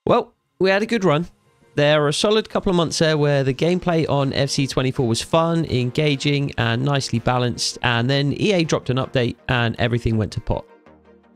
Well, we had a good run. There were a solid couple of months there where the gameplay on FC24 was fun, engaging, and nicely balanced, and then EA dropped an update and everything went to pot.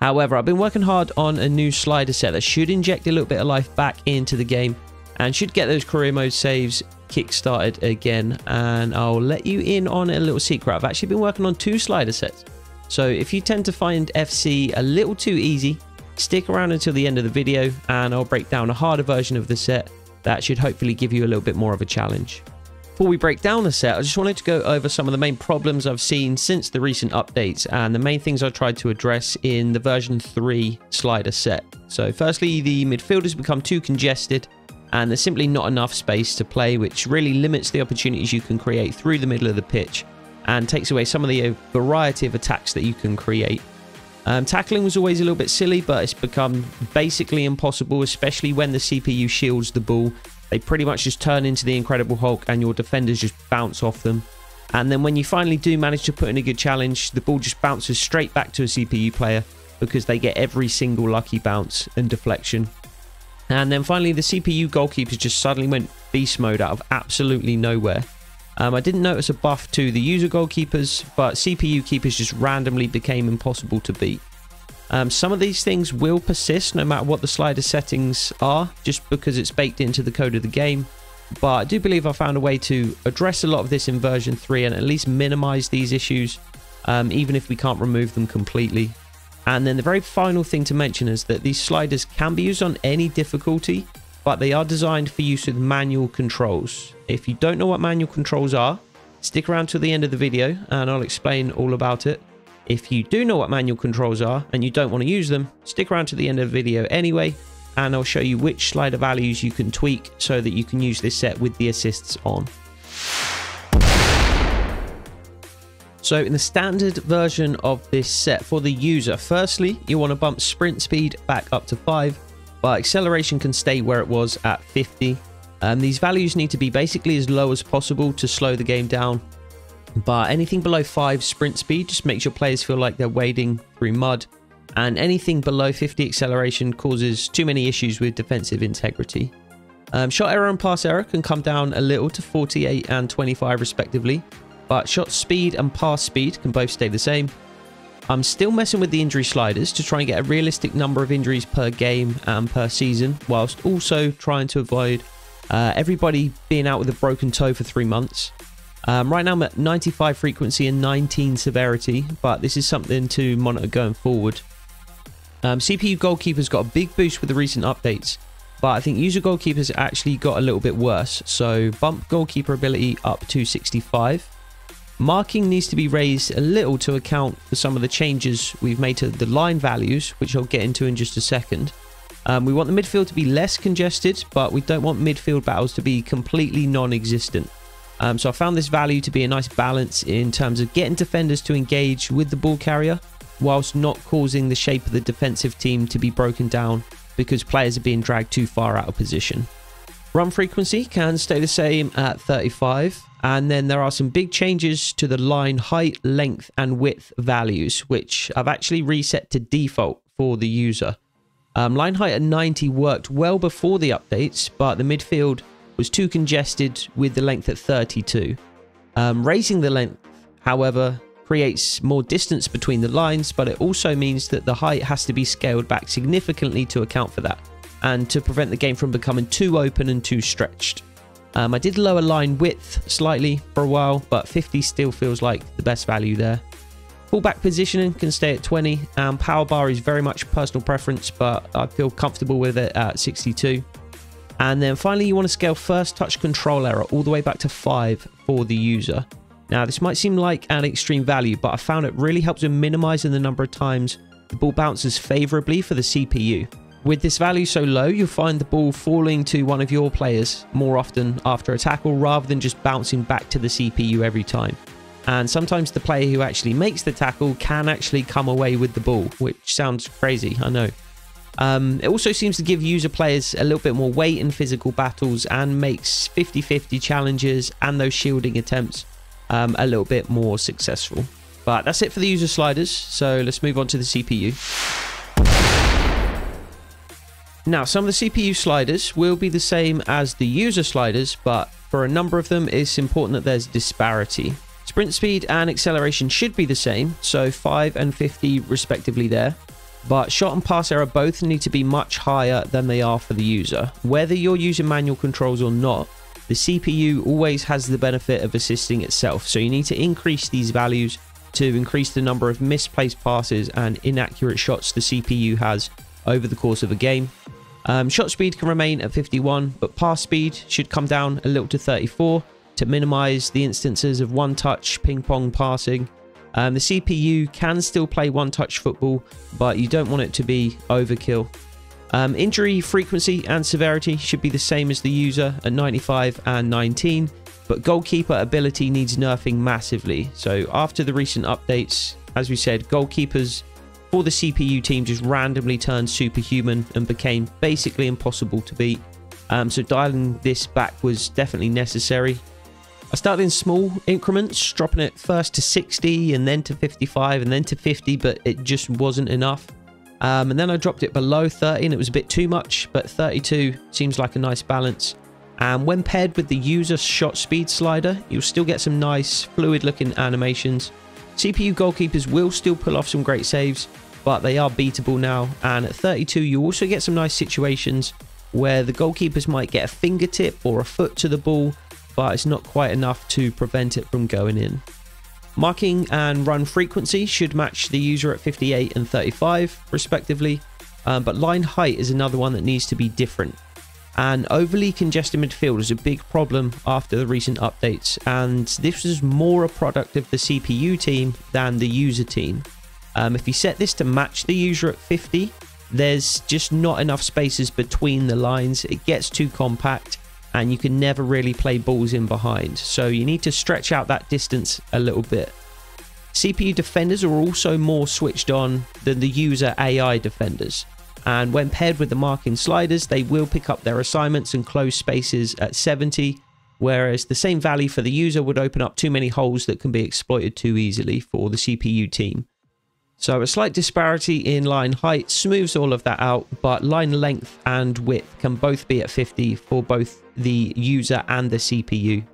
However, I've been working hard on a new slider set that should inject a little bit of life back into the game and should get those career mode saves kick-started again. And I'll let you in on a little secret. I've actually been working on 2 slider sets. So if you tend to find FC a little too easy, stick around until the end of the video and I'll break down a harder version of the set that should hopefully give you a little bit more of a challenge. Before we break down the set, I just wanted to go over some of the main problems I've seen since the recent updates and the main things I tried to address in the version 3 slider set. So firstly, the midfielders become too congested and there's simply not enough space to play, which really limits the opportunities you can create through the middle of the pitch and takes away some of the variety of attacks that you can create. Tackling was always a little bit silly, but it's become basically impossible, especially when the CPU shields the ball. They pretty much just turn into the Incredible Hulk and your defenders just bounce off them. And then when you finally do manage to put in a good challenge, the ball just bounces straight back to a CPU player because they get every single lucky bounce and deflection. And then finally, the CPU goalkeepers just suddenly went beast mode out of absolutely nowhere. I didn't notice a buff to the user goalkeepers, but CPU keepers just randomly became impossible to beat. Some of these things will persist no matter what the slider settings are, just because it's baked into the code of the game. But I do believe I found a way to address a lot of this in version 3 and at least minimize these issues, even if we can't remove them completely. And then the very final thing to mention is that these sliders can be used on any difficulty, but they are designed for use with manual controls. If you don't know what manual controls are, stick around to the end of the video and I'll explain all about it. If you do know what manual controls are and you don't want to use them, stick around to the end of the video anyway, and I'll show you which slider values you can tweak so that you can use this set with the assists on. So in the standard version of this set for the user, firstly, you want to bump sprint speed back up to 5, but acceleration can stay where it was at 50. These values need to be basically as low as possible to slow the game down, but anything below 5 sprint speed just makes your players feel like they're wading through mud, and anything below 50 acceleration causes too many issues with defensive integrity. Shot error and pass error can come down a little to 48 and 25 respectively, but shot speed and pass speed can both stay the same. I'm still messing with the injury sliders to try and get a realistic number of injuries per game and per season, whilst also trying to avoid everybody being out with a broken toe for 3 months. Right now I'm at 95 frequency and 19 severity, but this is something to monitor going forward. CPU goalkeepers got a big boost with the recent updates, but I think user goalkeepers actually got a little bit worse, so bump goalkeeper ability up to 65. Marking needs to be raised a little to account for some of the changes we've made to the line values, which I'll get into in just a second. We want the midfield to be less congested, but we don't want midfield battles to be completely non-existent. So I found this value to be a nice balance in terms of getting defenders to engage with the ball carrier, whilst not causing the shape of the defensive team to be broken down because players are being dragged too far out of position. Run frequency can stay the same at 35. And then there are some big changes to the line height, length, and width values, which I've actually reset to default for the user. Line height at 90 worked well before the updates, but the midfield was too congested with the length at 32. Raising the length, however, creates more distance between the lines, but it also means that the height has to be scaled back significantly to account for that, and to prevent the game from becoming too open and too stretched. I did lower line width slightly for a while, but 50 still feels like the best value there. Fullback positioning can stay at 20, and power bar is very much personal preference, but I feel comfortable with it at 62. And then finally, you want to scale first touch control error all the way back to 5 for the user. Now, this might seem like an extreme value, but I found it really helps in minimizing the number of times the ball bounces favorably for the CPU. With this value so low, you'll find the ball falling to one of your players more often after a tackle rather than just bouncing back to the CPU every time. And sometimes the player who actually makes the tackle can actually come away with the ball, which sounds crazy, I know. It also seems to give user players a little bit more weight in physical battles and makes 50-50 challenges and those shielding attempts a little bit more successful. But that's it for the user sliders, so let's move on to the CPU. Now, some of the CPU sliders will be the same as the user sliders, but for a number of them, it's important that there's disparity. Sprint speed and acceleration should be the same, so 5 and 50 respectively there. But shot and pass error both need to be much higher than they are for the user. Whether you're using manual controls or not, the CPU always has the benefit of assisting itself. So you need to increase these values to increase the number of misplaced passes and inaccurate shots the CPU has over the course of a game. Shot speed can remain at 51, but pass speed should come down a little to 34 to minimize the instances of one-touch ping-pong passing. The CPU can still play one-touch football, but you don't want it to be overkill. Injury frequency and severity should be the same as the user at 95 and 19, but goalkeeper ability needs nerfing massively. So after the recent updates, as we said, goalkeepers for the CPU team just randomly turned superhuman and became basically impossible to beat. So dialing this back was definitely necessary. I started in small increments, dropping it first to 60 and then to 55 and then to 50, but it just wasn't enough. And then I dropped it below 30 and it was a bit too much, but 32 seems like a nice balance. And when paired with the user shot speed slider, you'll still get some nice fluid looking animations. CPU goalkeepers will still pull off some great saves, but they are beatable now. And at 32, you also get some nice situations where the goalkeepers might get a fingertip or a foot to the ball, but it's not quite enough to prevent it from going in. Marking and run frequency should match the user at 58 and 35 respectively, but line height is another one that needs to be different. And overly congested midfield is a big problem after the recent updates, and this is more a product of the CPU team than the user team. If you set this to match the user at 50, there's just not enough spaces between the lines. It gets too compact and you can never really play balls in behind. So you need to stretch out that distance a little bit. CPU defenders are also more switched on than the user AI defenders. And when paired with the marking sliders, they will pick up their assignments and close spaces at 70, whereas the same value for the user would open up too many holes that can be exploited too easily for the CPU team. So a slight disparity in line height smooths all of that out, but line length and width can both be at 50 for both the user and the CPU.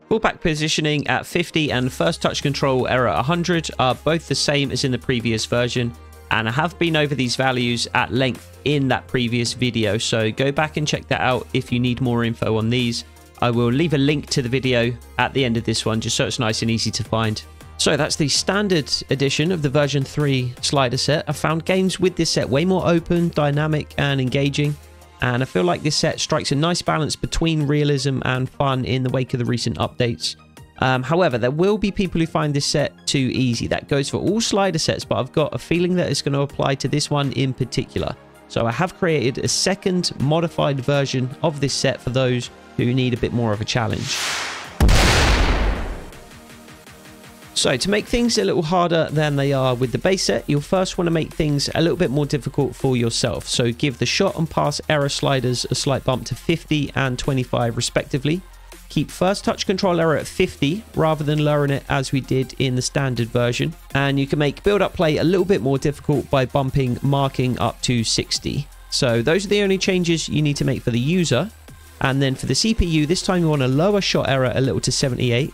Fullback positioning at 50 and first touch control error at 100 are both the same as in the previous version, and I have been over these values at length in that previous video, so go back and check that out if you need more info on these. I will leave a link to the video at the end of this one just so it's nice and easy to find. So that's the standard edition of the version 3 slider set. I found games with this set way more open, dynamic and engaging, and I feel like this set strikes a nice balance between realism and fun in the wake of the recent updates. However, there will be people who find this set too easy. That goes for all slider sets, but I've got a feeling that it's going to apply to this one in particular. So I have created a second modified version of this set for those who need a bit more of a challenge. So to make things a little harder than they are with the base set, you'll first want to make things a little bit more difficult for yourself. So give the shot and pass error sliders a slight bump to 50 and 25 respectively. Keep first touch control error at 50 rather than lowering it as we did in the standard version. And you can make build up play a little bit more difficult by bumping marking up to 60. So those are the only changes you need to make for the user. And then for the CPU, this time you want to lower shot error a little to 78.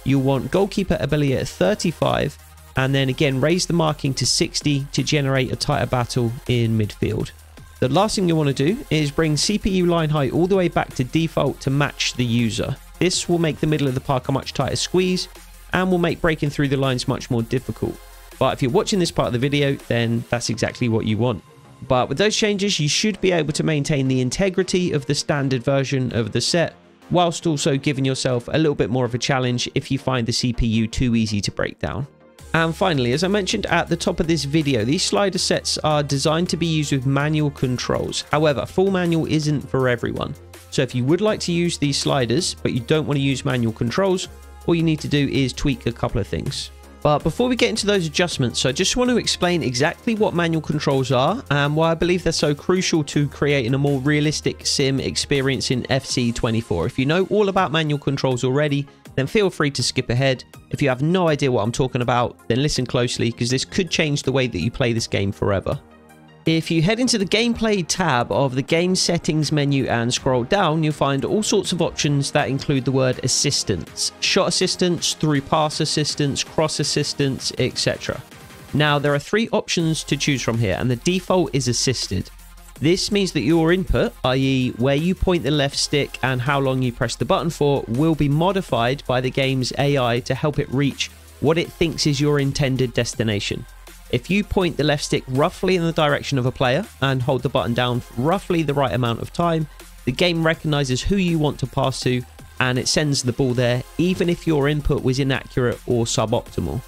You'll want goalkeeper ability at 35, and then again raise the marking to 60 to generate a tighter battle in midfield. The last thing you want to do is bring CPU line height all the way back to default to match the user. This will make the middle of the park a much tighter squeeze and will make breaking through the lines much more difficult. But if you're watching this part of the video, then that's exactly what you want. But with those changes, you should be able to maintain the integrity of the standard version of the set, whilst also giving yourself a little bit more of a challenge if you find the CPU too easy to break down. And finally, as I mentioned at the top of this video, these slider sets are designed to be used with manual controls. However, full manual isn't for everyone. So if you would like to use these sliders, but you don't want to use manual controls, all you need to do is tweak a couple of things. But before we get into those adjustments, I just want to explain exactly what manual controls are and why I believe they're so crucial to creating a more realistic sim experience in FC24. If you know all about manual controls already, then feel free to skip ahead. If you have no idea what I'm talking about, then listen closely because this could change the way that you play this game forever. If you head into the gameplay tab of the game settings menu and scroll down, you'll find all sorts of options that include the word assistance, shot assistance, through pass assistance, cross assistance, etc. Now there are 3 options to choose from here, and the default is assisted. This means that your input, i.e. where you point the left stick and how long you press the button for, will be modified by the game's AI to help it reach what it thinks is your intended destination. If you point the left stick roughly in the direction of a player and hold the button down for roughly the right amount of time, the game recognizes who you want to pass to and it sends the ball there, even if your input was inaccurate or suboptimal.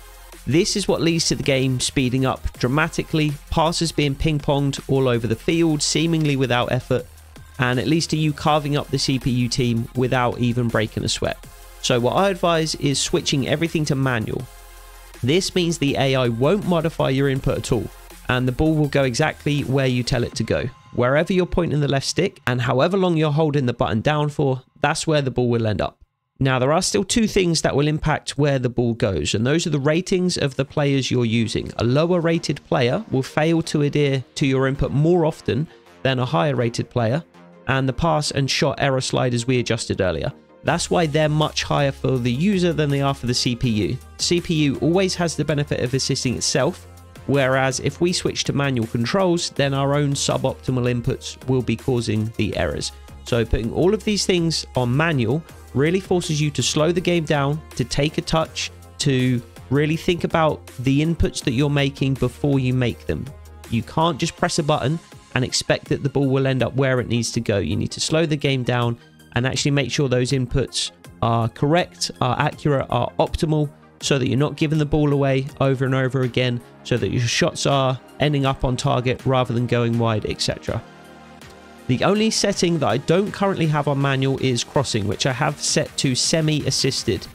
This is what leads to the game speeding up dramatically, passes being ping-ponged all over the field, seemingly without effort, and it leads to you carving up the CPU team without even breaking a sweat. So what I advise is switching everything to manual. This means the AI won't modify your input at all, and the ball will go exactly where you tell it to go. Wherever you're pointing the left stick and however long you're holding the button down for, that's where the ball will end up. Now, there are still 2 things that will impact where the ball goes, and those are the ratings of the players you're using. A lower rated player will fail to adhere to your input more often than a higher rated player, and the pass and shot error sliders we adjusted earlier. That's why they're much higher for the user than they are for the CPU. CPU always has the benefit of assisting itself, whereas if we switch to manual controls, then our own suboptimal inputs will be causing the errors. So putting all of these things on manual really forces you to slow the game down, to take a touch, to really think about the inputs that you're making before you make them. You can't just press a button and expect that the ball will end up where it needs to go. You need to slow the game down and actually make sure those inputs are correct, are accurate, are optimal, so that you're not giving the ball away over and over again, so that your shots are ending up on target rather than going wide, etc. The only setting that I don't currently have on manual is crossing, which I have set to semi-assisted,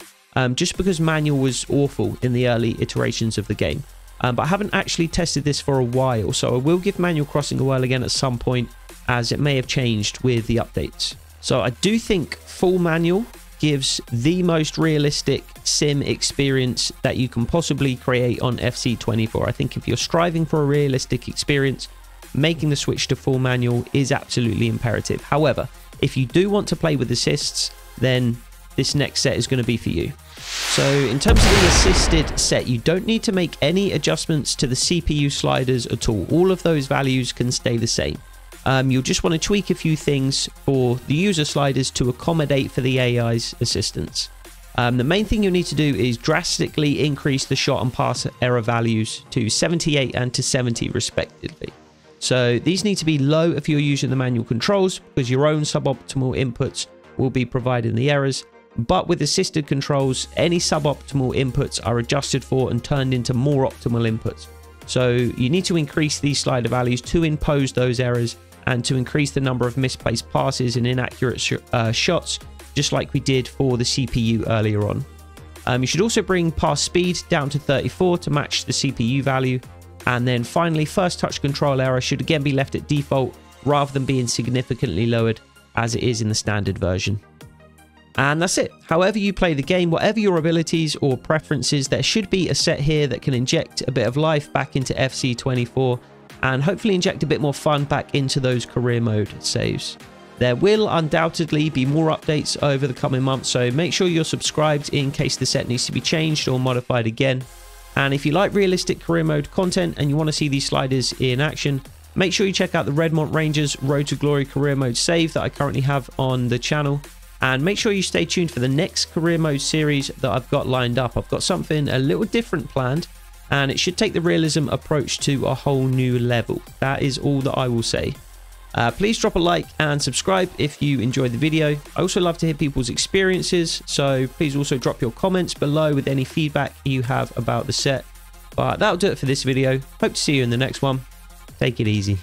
just because manual was awful in the early iterations of the game. But I haven't actually tested this for a while, so I will give manual crossing a whirl again at some point, as it may have changed with the updates. So I do think full manual gives the most realistic sim experience that you can possibly create on FC24. I think if you're striving for a realistic experience, making the switch to full manual is absolutely imperative. However, if you do want to play with assists, then this next set is going to be for you. So in terms of the assisted set, you don't need to make any adjustments to the CPU sliders at all. All of those values can stay the same. You'll just want to tweak a few things for the user sliders to accommodate for the AI's assistance. The main thing you'll need to do is drastically increase the shot and pass error values to 78 and to 70 respectively. So these need to be low if you're using the manual controls, because your own suboptimal inputs will be providing the errors. But with assisted controls, any suboptimal inputs are adjusted for and turned into more optimal inputs. So you need to increase these slider values to impose those errors and to increase the number of misplaced passes and inaccurate shots, just like we did for the CPU earlier on. You should also bring pass speed down to 34 to match the CPU value. And then finally, first touch control error should again be left at default rather than being significantly lowered as it is in the standard version. And that's it. However you play the game, whatever your abilities or preferences, there should be a set here that can inject a bit of life back into FC24 and hopefully inject a bit more fun back into those career mode saves. There will undoubtedly be more updates over the coming months, so make sure you're subscribed in case the set needs to be changed or modified again. And if you like realistic career mode content and you want to see these sliders in action, make sure you check out the Redmont Rangers Road to Glory career mode save that I currently have on the channel. And make sure you stay tuned for the next career mode series that I've got lined up. I've got something a little different planned, and it should take the realism approach to a whole new level. That is all that I will say. Please drop a like and subscribe if you enjoyed the video. I also love to hear people's experiences, so please also drop your comments below with any feedback you have about the set. But that'll do it for this video. Hope to see you in the next one. Take it easy.